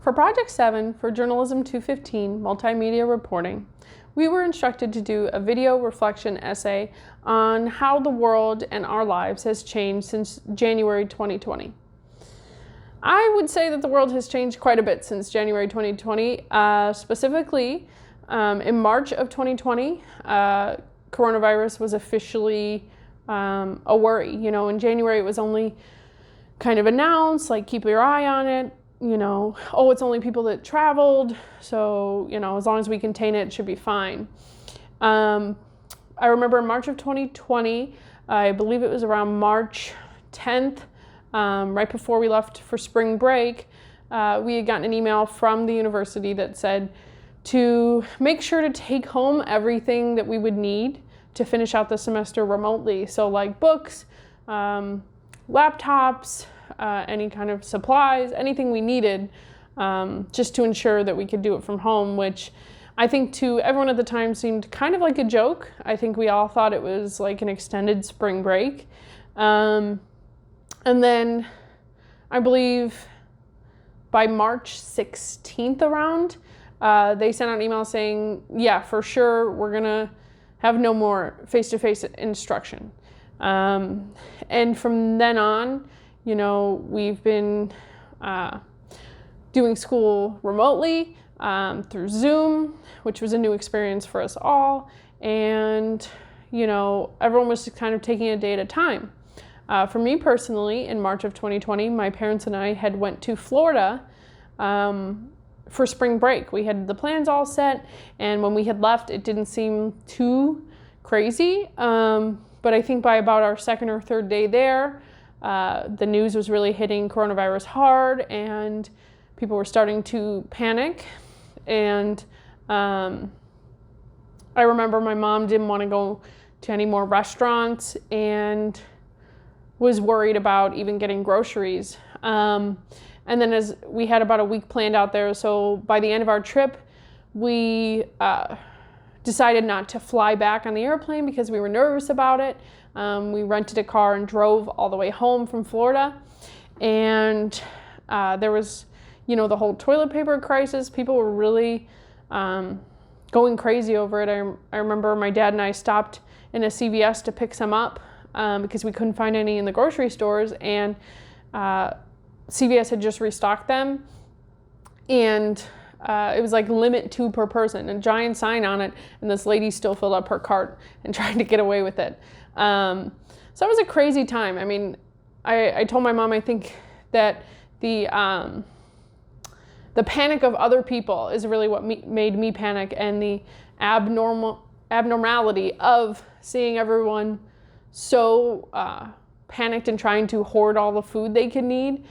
For Project 7 for Journalism 215 Multimedia Reporting, we were instructed to do a video reflection essay on how the world and our lives has changed since January 2020. I would say that the world has changed quite a bit since January 2020. Specifically, in March of 2020, coronavirus was officially a worry. In January it was only kind of announced, like, keep your eye on it. It's only people that traveled, so, as long as we contain it, it should be fine. I remember in March of 2020, I believe it was around March 10th, right before we left for spring break, we had gotten an email from the university that said to make sure to take home everything that we would need to finish out the semester remotely. So like books, laptops, any kind of supplies, anything we needed, just to ensure that we could do it from home, which I think to everyone at the time seemed kind of like a joke. I think we all thought it was like an extended spring break. And then I believe by March 16th around, they sent out an email saying, yeah, for sure, we're gonna have no more face-to-face instruction. And from then on, we've been doing school remotely through Zoom, which was a new experience for us all. And, everyone was just kind of taking a day at a time. For me personally, in March of 2020, my parents and I had went to Florida for spring break. We had the plans all set, and when we had left, it didn't seem too crazy. But I think by about our second or third day there, the news was really hitting coronavirus hard, and people were starting to panic. And I remember my mom didn't want to go to any more restaurants and was worried about even getting groceries. And then as we had about a week planned out there, so by the end of our trip, we decided not to fly back on the airplane because we were nervous about it. We rented a car and drove all the way home from Florida. And there was, the whole toilet paper crisis. People were really going crazy over it. I remember my dad and I stopped in a CVS to pick some up because we couldn't find any in the grocery stores. And CVS had just restocked them. And it was like limit 2 per person, a giant sign on it, and this lady still filled up her cart and tried to get away with it. So it was a crazy time. I mean, I told my mom, I think that the panic of other people is really what made me panic, and the abnormality of seeing everyone so panicked and trying to hoard all the food they could need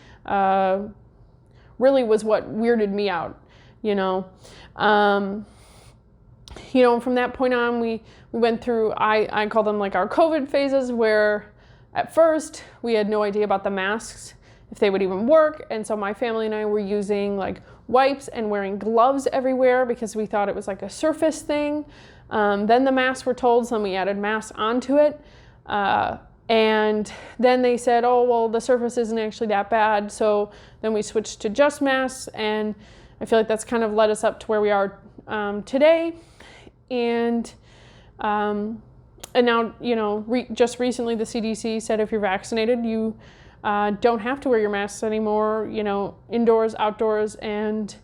really was what weirded me out. From that point on, we went through, I call them like our COVID phases, where at first we had no idea about the masks, if they would even work. And so my family and I were using like wipes and wearing gloves everywhere because we thought it was like a surface thing. Then the masks were told, so we added masks onto it. And then they said, oh, well, the surface isn't actually that bad. So then we switched to just masks, and I feel like that's kind of led us up to where we are today. And now, just recently the CDC said if you're vaccinated, you don't have to wear your masks anymore, indoors, outdoors. And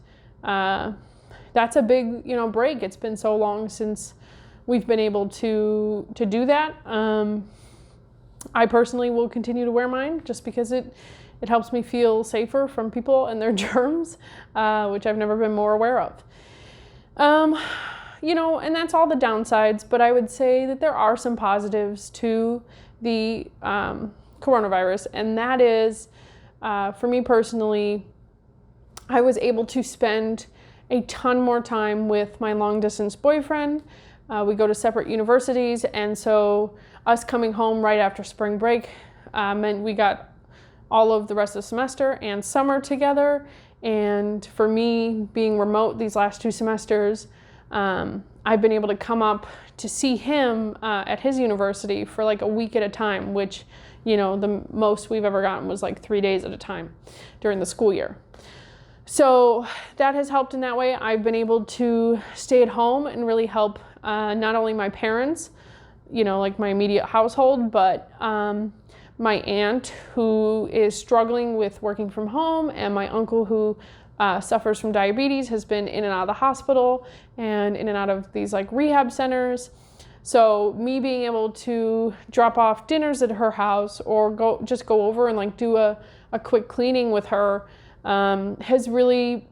that's a big, break. It's been so long since we've been able to do that. I personally will continue to wear mine just because it helps me feel safer from people and their germs, which I've never been more aware of. And that's all the downsides, but I would say that there are some positives to the coronavirus, and that is, for me personally, I was able to spend a ton more time with my long-distance boyfriend. We go to separate universities, and so us coming home right after spring break meant we got all of the rest of the semester and summer together. And for me, being remote these last 2 semesters, I've been able to come up to see him at his university for like a week at a time, which, the most we've ever gotten was like 3 days at a time during the school year. So that has helped in that way. I've been able to stay at home and really help not only my parents, like my immediate household, but my aunt who is struggling with working from home, and my uncle who suffers from diabetes, has been in and out of the hospital and in and out of these like rehab centers. So me being able to drop off dinners at her house or go over and like do a quick cleaning with her has really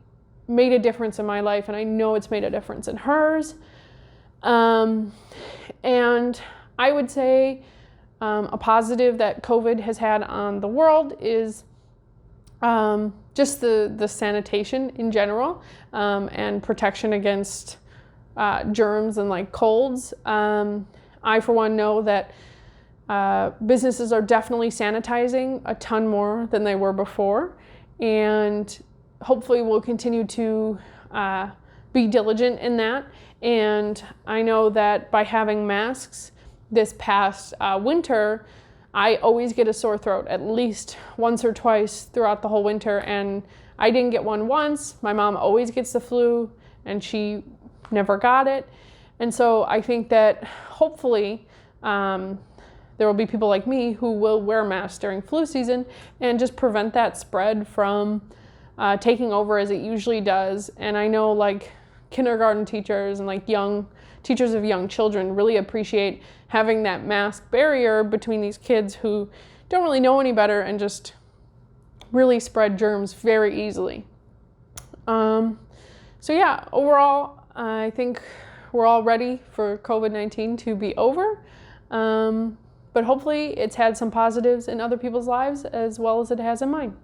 made a difference in my life, and I know it's made a difference in hers. And I would say a positive that COVID has had on the world is just the sanitation in general, and protection against germs and like colds. I, for one, know that businesses are definitely sanitizing a ton more than they were before, and hopefully we'll continue to be diligent in that. And I know that by having masks this past winter, I always get a sore throat at least once or twice throughout the whole winter, and I didn't get one once. My mom always gets the flu, and she never got it. And so I think that hopefully there will be people like me who will wear masks during flu season and just prevent that spread from taking over as it usually does. And I know like kindergarten teachers and like young teachers of young children really appreciate having that mask barrier between these kids who don't really know any better and just really spread germs very easily. So yeah, overall, I think we're all ready for COVID-19 to be over. But hopefully it's had some positives in other people's lives as well as it has in mine.